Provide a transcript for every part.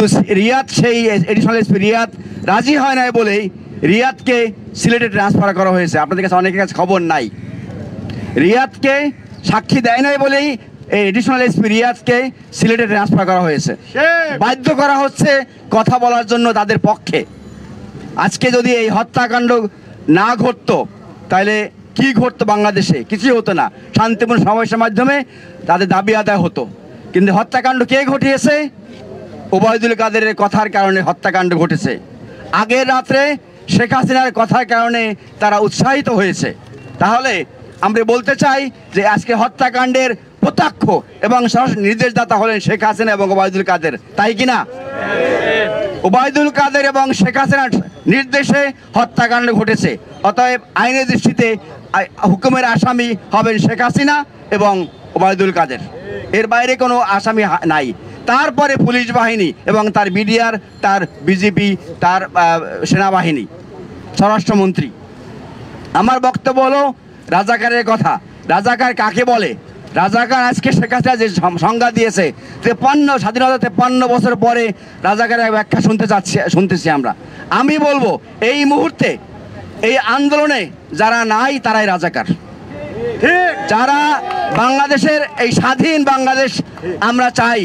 কিন্তু রিয়াদ সেই additional SP Riyad রাজি হয় নাই বলেই রিয়াদকে সিলেটে ট্রান্সফার করা হয়েছে। আপনাদের কাছে অনেকের কাছে খবর নাই। রিয়াদকে সাক্ষী দেয় নাই বলেই এই এডিশনাল এসপি রিয়াদকে সিলেটে ট্রান্সফার করা হয়েছে। বাধ্য করা হচ্ছে কথা বলার জন্য তাদের পক্ষে। আজকে যদি এই হত্যাকাণ্ড না ঘটতো তাহলে কি ঘটতো বাংলাদেশে? কিছুই হতো না। শান্তিপূর্ণ সমাবেশের মাধ্যমে তাদের দাবি আদায় হতো। কিন্তু হত্যাকাণ্ড কে ঘটিয়েছে? ওবায়দুল কাদেরের কথার কারণে হত্যাকাণ্ড ঘটেছে। আগের রাত্রে শেখ হাসিনার কথার কারণে তারা উৎসাহিত হয়েছে। তাহলে আমরা বলতে চাই যে আজকে হত্যাকাণ্ডের প্রত্যক্ষ এবং সরাসরি নির্দেশদাতা হলেন শেখ হাসিনা এবং ওবায়দুল কাদের, তাই কিনা? ওবায়দুল কাদের এবং শেখ হাসিনার নির্দেশে হত্যাকাণ্ড ঘটেছে। অতএব আইনের দৃষ্টিতে হুকুমের আসামি হবেন শেখ হাসিনা এবং ওবায়দুল কাদের, এর বাইরে কোনো আসামি নাই। তারপরে পুলিশ বাহিনী এবং তার বিডিআর, তার বিজেপি, তার সেনাবাহিনী, স্বরাষ্ট্রমন্ত্রী। আমার বক্তব্য হলো রাজাকারের কথা। রাজাকার কাকে বলে? রাজাকার আজকে শেখ হাসিনা যে সংজ্ঞা দিয়েছে, স্বাধীনতা 53 বছর পরে রাজাকারের ব্যাখ্যা শুনতেছি আমরা। আমি বলবো এই মুহূর্তে এই আন্দোলনে যারা নাই তারাই রাজাকার। যারা বাংলাদেশের এই স্বাধীন বাংলাদেশ আমরা চাই,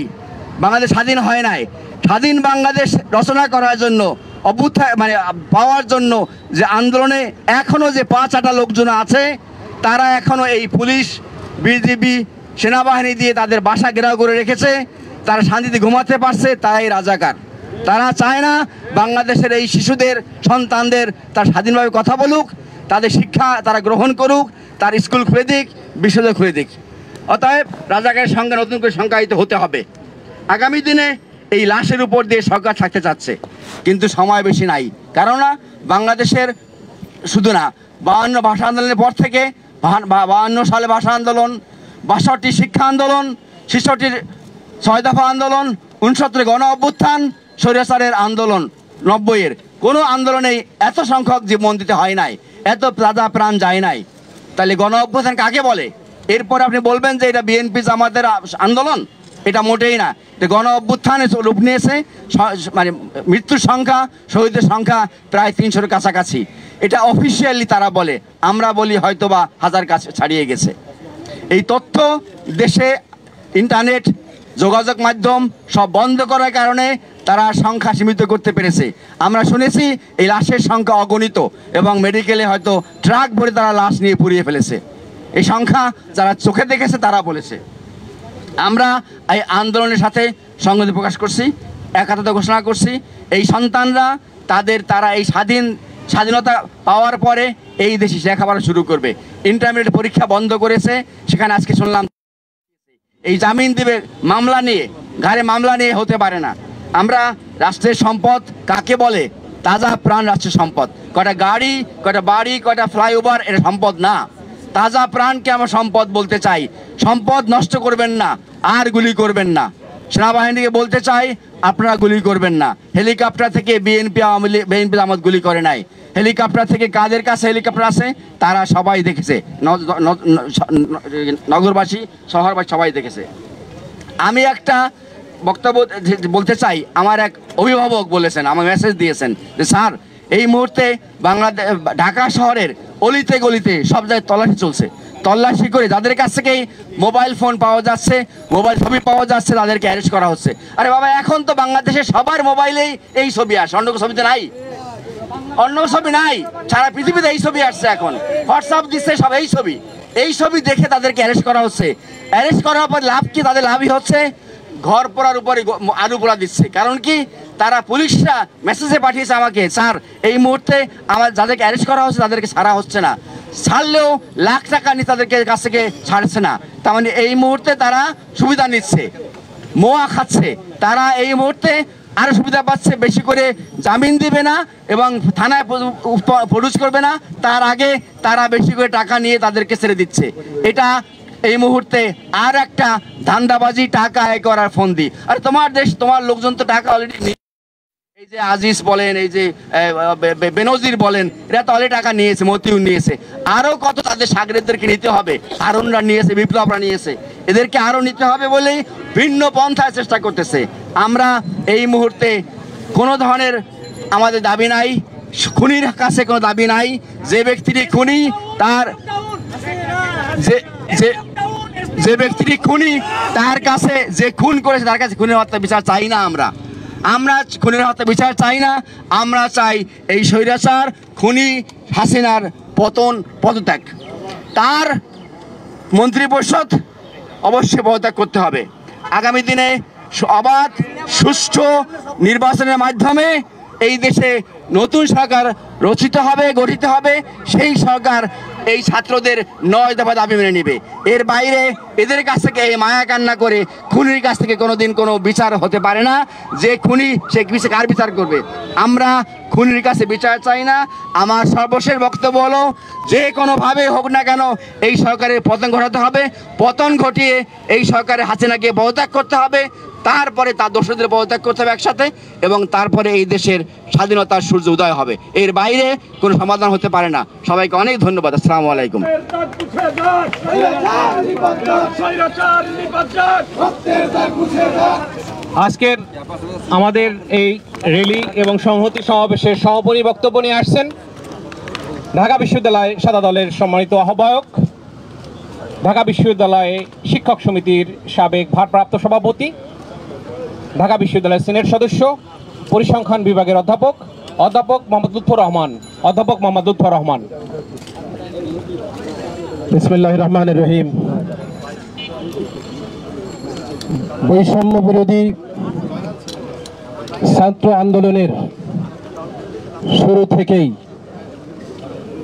বাংলাদেশ স্বাধীন হয় নাই, স্বাধীন বাংলাদেশ রচনা করার জন্য পাওয়ার জন্য যে আন্দোলনে এখনো যে 5-8 লোকজন আছে, তারা এখনো এই পুলিশ, বিজিবি, সেনাবাহিনী দিয়ে তাদের বাসা ঘেরাও করে রেখেছে। তারা শান্তিতে ঘুমাতে পারছে, তারাই রাজাকার। তারা চায় না বাংলাদেশের এই শিশুদের, সন্তানদের তার স্বাধীনভাবে কথা বলুক, তাদের শিক্ষা তারা গ্রহণ করুক, তার স্কুল খুলে দিক, বিশ্ববিদ্যালয় খুলে দিক। অতএব রাজাকারের সঙ্গে নতুন করে সংজ্ঞায়িত হতে হবে। আগামী দিনে এই লাশের উপর দিয়ে সরকার থাকতে চাচ্ছে, কিন্তু সময় বেশি নাই। কেননা বাংলাদেশের শুধু না, 52 ভাষা আন্দোলনের পর থেকে 52 সালে ভাষা আন্দোলন, 62 শিক্ষা আন্দোলন, 66 6 দফা আন্দোলন, 69 গণ অভ্যুত্থান, স্বৈরাচারের আন্দোলন, 90-এর কোনো আন্দোলনেই এত সংখ্যক জীবন দিতে হয় নাই, এত প্রাণ যায় নাই। তাহলে গণ অভ্যুত্থান কাকে বলে? এরপর আপনি বলবেন যে এটা বিএনপি জামাতের আন্দোলন? এটা মোটেই না। গণ অভ্যুত্থানে রূপ নিয়েছে, মৃত্যুর সংখ্যা, শহীদের সংখ্যা প্রায় 300-এর কাছাকাছি। এটা অফিসিয়ালি তারা বলে, আমরা বলি হয়তোবা 1000 কাছে ছাড়িয়ে গেছে। এই তথ্য দেশে ইন্টারনেট, যোগাযোগ মাধ্যম সব বন্ধ করার কারণে তারা সংখ্যা সীমিত করতে পেরেছে। আমরা শুনেছি এই লাশের সংখ্যা অগণিত, এবং মেডিকেলে হয়তো ট্রাক ভরে তারা লাশ নিয়ে পুড়িয়ে ফেলেছে। এই সংখ্যা যারা চোখে দেখেছে তারা বলেছে। আমরা এই আন্দোলনের সাথে সংহতি প্রকাশ করছি, একাত্মতা ঘোষণা করছি। এই সন্তানরা তারা এই স্বাধীনতা পাওয়ার পরে এই দেশে লেখাপড়া শুরু করবে। ইন্টারমিডিয়েট পরীক্ষা বন্ধ করেছে, সেখানে আজকে শুনলাম এই জামিন দিবে মামলা নিয়ে, ঘাড়ে মামলা নিয়ে হতে পারে না। আমরা রাষ্ট্রের সম্পদ কাকে বলে? তাজা প্রাণ রাষ্ট্রের সম্পদ। কয়টা গাড়ি, কয়টা বাড়ি, কয়টা ফ্লাইওভার এটা সম্পদ না। তাজা প্রাণকে আমরা সম্পদ বলতে চাই। সম্পদ নষ্ট করবেন না, আর গুলি করবেন না। সেনাবাহিনীকে বলতে চাই, আপনারা গুলি করবেন না। হেলিকপ্টার থেকে বিএনপি জামাত গুলি করে নাই। হেলিকপ্টার থেকে কাদের কাছে হেলিকপ্টার আছে তারা সবাই দেখেছে, নগরবাসী, শহরবাসী সবাই দেখেছে। আমি একটা বক্তব্য বলতে চাই। আমার এক অভিভাবক বলেছেন, আমার মেসেজ দিয়েছেন যে স্যার, এই মুহূর্তে ঢাকা শহরের অলিতে গলিতে সব জায়গায় তল্লাশি চলছে। তল্লাশি করে যাদের কাছ থেকেই মোবাইল ফোন পাওয়া যাচ্ছে, মোবাইল ছবি পাওয়া যাচ্ছে, তাদেরকে অ্যারেস্ট করা হচ্ছে। আরে বাবা, এখন তো বাংলাদেশে সবার মোবাইলেই এই ছবি আসে, অন্য ছবিতে নাই, অন্য ছবি নাই। সারা পৃথিবীতে এই ছবি আসছে। এখন হোয়াটসঅ্যাপ দিচ্ছে সব এই ছবি দেখে তাদেরকে অ্যারেস্ট করা হচ্ছে। অ্যারেস্ট করার পর লাভ কি? তাদের লাভই হচ্ছে ঘর পড়ার উপরে আলু পোড়া দিচ্ছে। কারণ কি? তারা পুলিশরা মেসেজে পাঠিয়েছে আমাকে, স্যার এই মুহূর্তে আমার যাদেরকে অ্যারেস্ট করা হচ্ছে তাদেরকে ছাড়া হচ্ছে না, ছাড়লেও লাখ টাকা নিয়ে তাদেরকে কাছ থেকে ছাড়ছে না। তার মানে এই মুহূর্তে তারা সুবিধা নিচ্ছে, মোয়া খাচ্ছে। তারা এই মুহূর্তে আরও সুবিধা পাচ্ছে, বেশি করে জামিন দিবে না এবং থানায় প্রডিউস করবে না, তার আগে তারা বেশি করে টাকা নিয়ে তাদেরকে ছেড়ে দিচ্ছে। এটা এই মুহূর্তে আর একটা ধান্দাবাজি, টাকা আয় করার ফন্দি। আর তোমার দেশ, তোমার লোকজন তো টাকা অলরেডি এই যে আজিজ বলেন, এই যে বেনজির বলেন, এরা তাহলে টাকা নিয়েছে, মতিউর নিয়েছে, আরো কত তাদের সাগরেদদেরকে নিতে হবে, হারুনরা নিয়েছে, বিপ্লবরা নিয়েছে, এদেরকে আরো নিতে হবে বলেই ভিন্ন পন্থায় চেষ্টা করতেছে। আমরা এই মুহূর্তে কোনো ধরনের আমাদের দাবি নাই, খুনির কাছে কোনো দাবি নাই। যে ব্যক্তিটি খুনি তার যে ব্যক্তিটি খুনি তার কাছে, যে খুন করেছে তার কাছে খুনের হত্যা বিচার চাই না। আমরা খুনের হত্যা বিচার চাই না। আমরা চাই এই স্বৈরাচার খুনি হাসিনার পদত্যাগ, তার মন্ত্রিপরিষদ অবশ্যই পদত্যাগ করতে হবে। আগামী দিনে অবাধ সুষ্ঠু নির্বাচনের মাধ্যমে এই দেশে নতুন সরকার রচিত হবে, গঠিত হবে। সেই সরকার এই ছাত্রদের 9 দফা দাবি মেনে নেবে। এর বাইরে এদের কাছ থেকে এই মায়া কান্না করে খুনির কাছ থেকে কোনোদিন কোনো বিচার হতে পারে না। যে খুনি সে কার বিচার করবে? আমরা খুনির কাছে বিচার চাই না। আমার সর্বশেষ বক্তব্য হলো, যে কোনোভাবে হোক না কেন এই সরকারের পতন ঘটাতে হবে। পতন ঘটিয়ে এই সরকারের হাসিনাকে পদত্যাগ করতে হবে, তারপরে তার দোষীদের পদত্যাগ করতে হবে একসাথে, এবং তারপরে এই দেশের স্বাধীনতার সূর্য উদয় হবে। এর বাইরে কোনো সমাধান হতে পারে না। সবাইকে অনেক ধন্যবাদ। আসসালামু আলাইকুম। আজকের আমাদের এই র্যালি এবং সংহতি সমাবেশের সমাপনী বক্তব্য নিয়ে আসছেন ঢাকা বিশ্ববিদ্যালয় সাদা দলের সম্মানিত আহ্বায়ক, ঢাকা বিশ্ববিদ্যালয়ে শিক্ষক সমিতির সাবেক ভারপ্রাপ্ত সভাপতি, ঢাকা বিশ্ববিদ্যালয়ের সিনেট সদস্য, পরিসংখ্যান বিভাগের অধ্যাপক মোহাম্মদ লুৎফর রহমান। বিসমিল্লাহির রহমানির রহিম। বৈষম্য বিরোধী ছাত্র আন্দোলনের শুরু থেকেই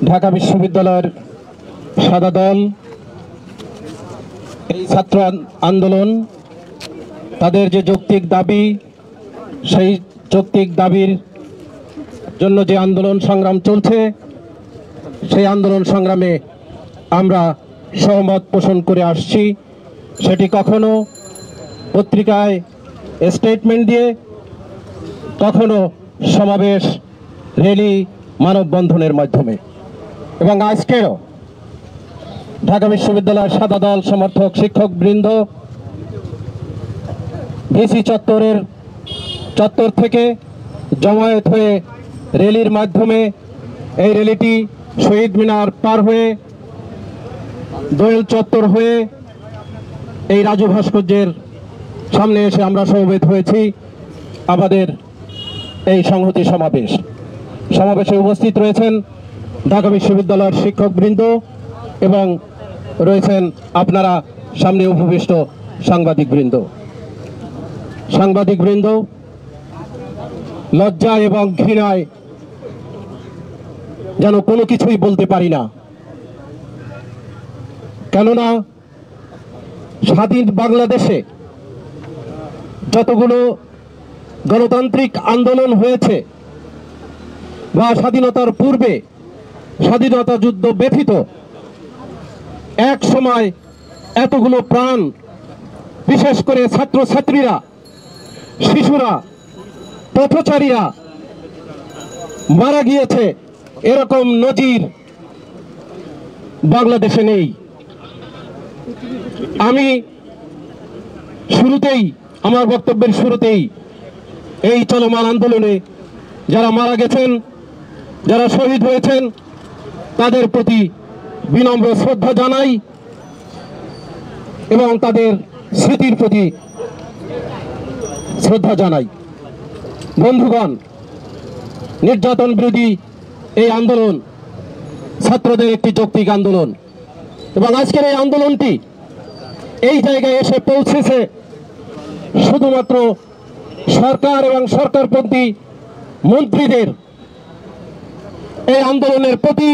ঢাকা বিশ্ববিদ্যালয়ের সাদা দল এই ছাত্র আন্দোলন, তাদের যে যৌক্তিক দাবি, সেই যৌক্তিক দাবির জন্য যে আন্দোলন সংগ্রাম চলছে, সেই আন্দোলন সংগ্রামে আমরা সহমত পোষণ করে আসছি। সেটি কখনো পত্রিকায় স্টেটমেন্ট দিয়ে, কখনো সমাবেশ, র্যালি, মানববন্ধনের মাধ্যমে, এবং আজকেও ঢাকা বিশ্ববিদ্যালয়ের সাদা দল সমর্থক শিক্ষকবৃন্দ ভিসি চত্বর থেকে জমায়েত হয়ে র্যালির মাধ্যমে এই র্যালিটি শহীদ মিনার পার হয়ে দোয়েল চত্বর হয়ে এই রাজু ভাস্কর্যের সামনে এসে আমরা সমবেত হয়েছি। আমাদের এই সংহতি সমাবেশে উপস্থিত রয়েছেন ঢাকা বিশ্ববিদ্যালয়ের শিক্ষকবৃন্দ এবং রয়েছেন আপনারা সামনে উপবিষ্ট সাংবাদিকবৃন্দ। লজ্জা এবং ঘৃণায় যেন কোনো কিছুই বলতে পারি না, কেননা স্বাধীন বাংলাদেশে যতগুলো গণতান্ত্রিক আন্দোলন হয়েছে বা স্বাধীনতার পূর্বে স্বাধীনতা যুদ্ধ ব্যথিত এক সময় এতগুলো প্রাণ, বিশেষ করে ছাত্রছাত্রীরা, শিশুরা, পথচারীরা মারা গিয়েছে, এরকম নজির বাংলাদেশে নেই। আমি আমার বক্তব্যের শুরুতেই এই চলমান আন্দোলনে যারা মারা গেছেন, যারা শহীদ হয়েছেন, তাদের প্রতি বিনম্র শ্রদ্ধা জানাই এবং তাদের স্মৃতির প্রতি শ্রদ্ধা জানাই। বন্ধুগণ, নির্যাতন বিরোধী এই আন্দোলন ছাত্রদের একটি যৌক্তিক আন্দোলন, এবং আজকের এই আন্দোলনটি এই জায়গায় এসে পৌঁছেছে শুধুমাত্র সরকার এবং সরকারপন্থী মন্ত্রীদের এই আন্দোলনের প্রতি,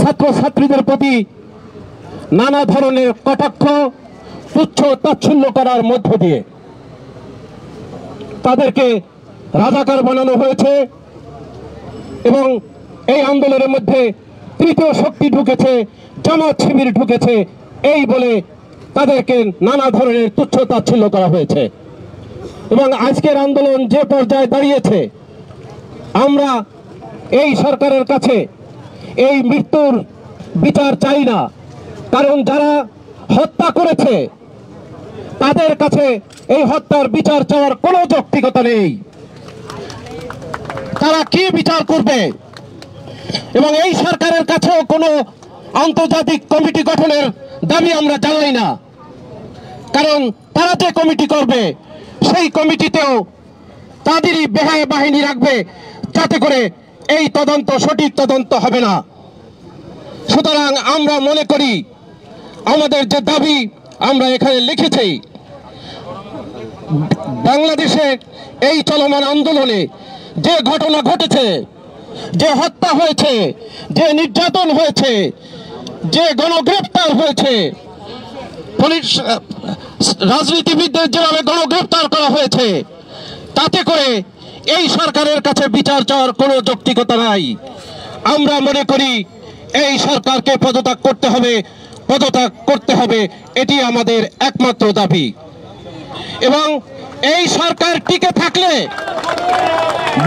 ছাত্রছাত্রীদের প্রতি নানা ধরনের কটাক্ষ, তুচ্ছ তাচ্ছিল্য করার মধ্য দিয়ে তাদেরকে রাজাকার বানানো হয়েছে, এবং এই আন্দোলনের মধ্যে তৃতীয় শক্তি ঢুকেছে, জামাত শিবির ঢুকেছে, এই বলে তাদেরকে নানা ধরনের তুচ্ছ তাচ্ছিল্য করা হয়েছে। এবং আজকের আন্দোলন যে পর্যায়ে দাঁড়িয়েছে, আমরা এই সরকারের কাছে এই মৃত্যুর বিচার চাই না, কারণ যারা হত্যা করেছে তাদের কাছে এই হত্যার বিচার চাওয়ার কোনো যৌক্তিকতা নেই। তারা কি বিচার করবে? এবং এই সরকারের কাছেও কোনো আন্তর্জাতিক কমিটি গঠনের দাবি আমরা জানাই না, কারণ তারা যে কমিটি করবে সেই কমিটিতেও তাদেরই বেহায়া বাহিনী রাখবে, যাতে করে এই তদন্ত সঠিক তদন্ত হবে না। সুতরাং আমরা মনে করি আমাদের যে দাবি আমরা এখানে লিখেছি, বাংলাদেশে এই চলমান আন্দোলনে যে ঘটনা ঘটেছে, যে হত্যা হয়েছে, যে নির্যাতন হয়েছে, যে গণগ্রেপ্তার হয়েছে, পুলিশ রাজনীতিবিদদের যেভাবে গণগ্রেপ্তার করা হয়েছে, তাতে করে এই সরকারের কাছে বিচার চাওয়ার কোনো যৌক্তিকতা নাই। আমরা মনে করি এই সরকারকে পদত্যাগ করতে হবে, এটি আমাদের একমাত্র দাবি। এবং এই সরকার টিকে থাকলে,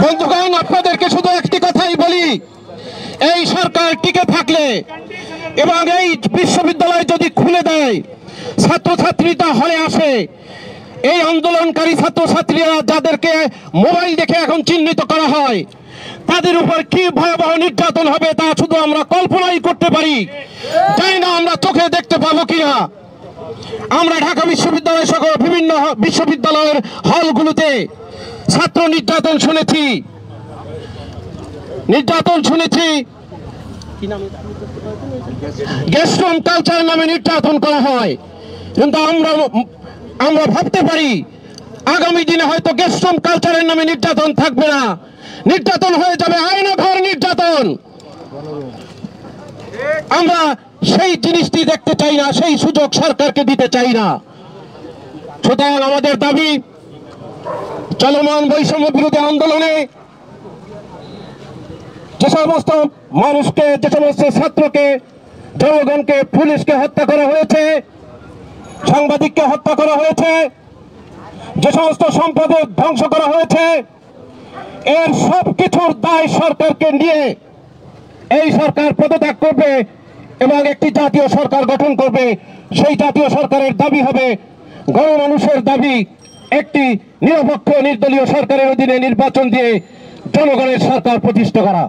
বন্ধুগণ, আপনাদেরকে শুধু একটি কথাই বলি, এই সরকার টিকে থাকলে এবং এই বিশ্ববিদ্যালয় যদি খুলে দেয়, ছাত্রছাত্রীরা হলে আসে, এই আন্দোলনকারী ছাত্রছাত্রীরা যাদেরকে মোবাইল দেখে এখন চিহ্নিত করা হয়, তাদের উপর কি ভয়াবহ নির্যাতন হবে তা শুধু আমরা কল্পনাই করতে পারি। জানি না আমরা চোখে দেখতে পাবো কিনা। আমরা ঢাকা বিশ্ববিদ্যালয় সহ বিভিন্ন বিশ্ববিদ্যালয়ের হলগুলোতে ছাত্র নির্যাতন শুনেছি, গেস্ট রুম কালচার নামে নির্যাতন করা হয়। কিন্তু আমরা ভাবতে পারি আগামী দিনে হয়তো গেস্ট রুম কালচারের নামে নির্যাতন থাকবে না, নির্যাতন হয়ে যাবে আয়নাঘর নির্যাতন। আমরা সেই জিনিসটি দেখতে চাই না, সেই সুযোগ সরকারকে দিতে চাই না। সুতরাং আমাদের দাবি, চলমান বৈষম্য বিরোধী আন্দোলনে যে সমস্ত মানুষকে, যে সমস্ত ছাত্রকে, জনগণকে, পুলিশকে হত্যা করা হয়েছে, সাংবাদিককে হত্যা করা হয়েছে, যে সমস্ত সম্পদের ধ্বংস করা হয়েছে, এর সব কিছুর দায় সরকারকে নিয়ে এই সরকার পদত্যাগ করবে এবং একটি জাতীয় সরকার গঠন করবে। সেই জাতীয় সরকারের দাবি হবে গণমানুষের দাবি, একটি নিরপেক্ষ নির্দলীয় সরকারের অধীনে নির্বাচন দিয়ে জনগণের সরকার প্রতিষ্ঠা করা।